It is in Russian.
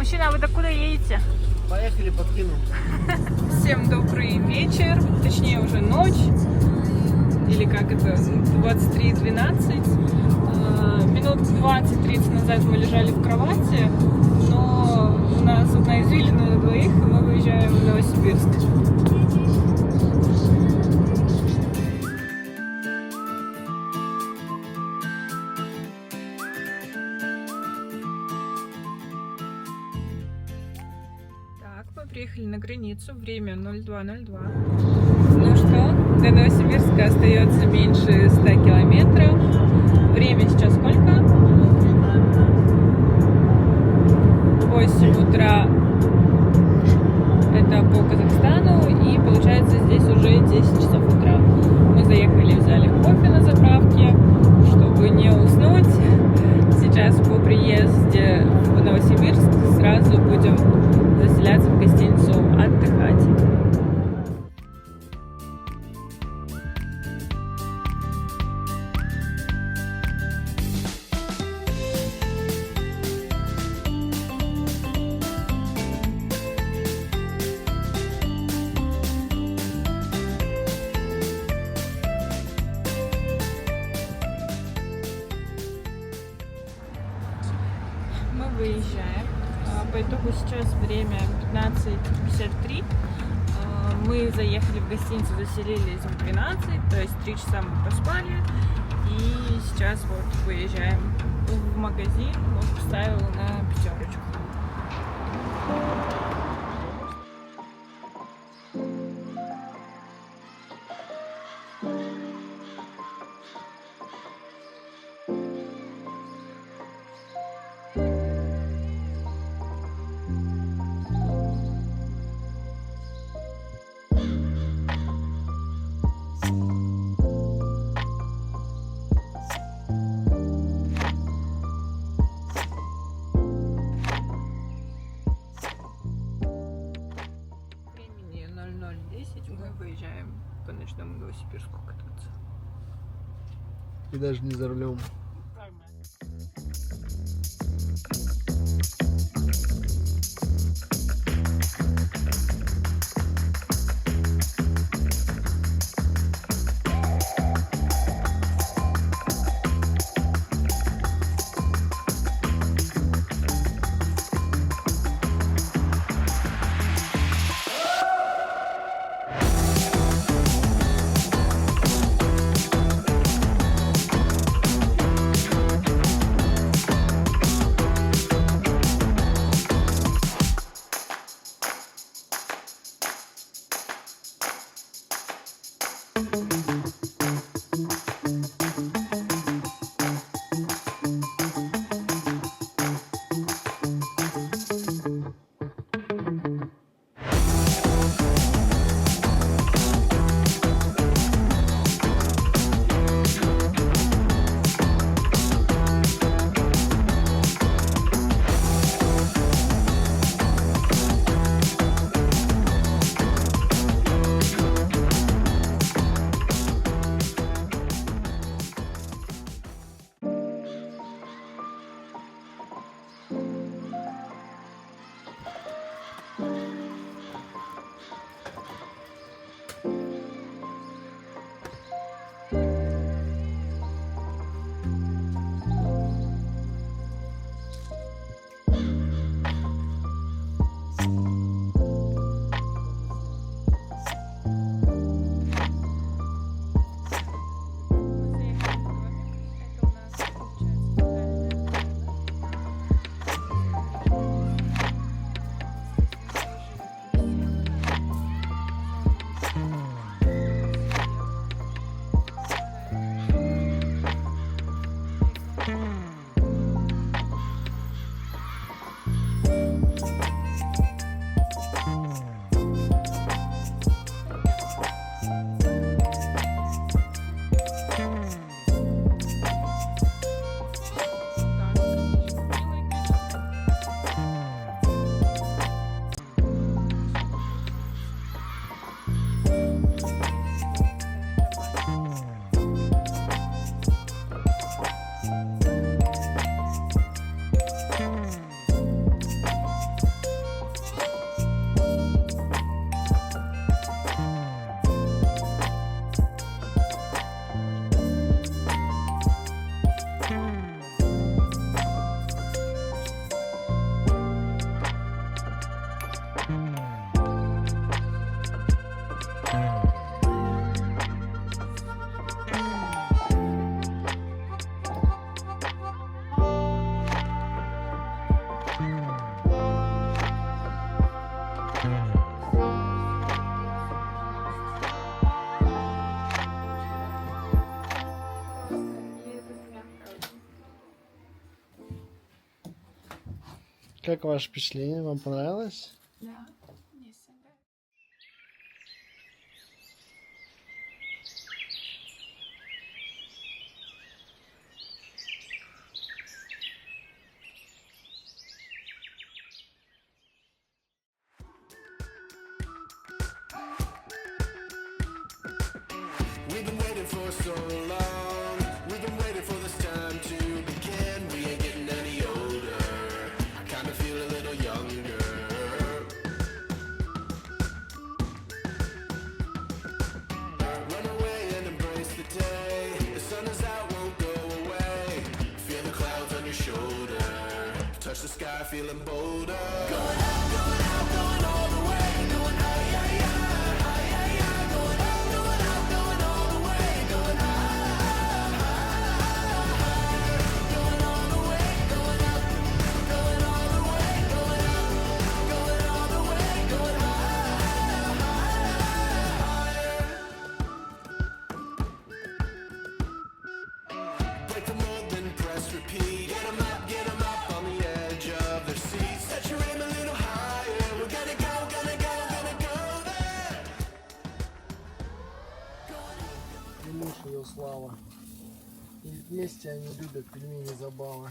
Мужчина, а вы докуда едете? Поехали, подкину. Всем добрый вечер, точнее уже ночь, или как это, 23:12. Минут 20-30 назад мы лежали в кровати, но у нас одна извилина на двоих, и мы выезжаем в Новосибирск. Приехали на границу, время 02:02. Ну что, до Новосибирска остается меньше 100 километров. Время сейчас сколько? 8 утра. Это по Казахстану, и получается здесь уже 10 часов утра. Мы заехали, взяли кофе на заправке, чтобы не уснуть. Сейчас по приезде в Новосибирск сразу будем заселяться в гостиницу, отдыхать. Мы выезжаем. По итогу сейчас время 15:53. Мы заехали в гостиницу, заселились в 12, то есть 3 часа мы поспали. И сейчас вот выезжаем в магазин. Вот поставила на пятерочку. Мы выезжаем по ночному Новосибирску кататься. И даже не за рулем. Как ваше впечатление? Вам понравилось? Да, мне всегда. We've been waiting for so long. We've been waiting for this time to begin. We ain't getting any older. I kinda feel a little younger. Run away and embrace the day. The sun is out, won't go away. Feel the clouds on your shoulder. Touch the sky, feeling bolder. Going out, going out, going all the way. Going out, yeah, yeah. Going out, going out, going all the way. Going going all the way. Going out, going all the way. Going out, going all the way. Going break the mold, then press repeat. Get 'em up on the edge of their seats. Set your aim a little higher. We're gonna go, gonna go, gonna go there. И муж ее Слава. И вместе они любят пельмени Забава.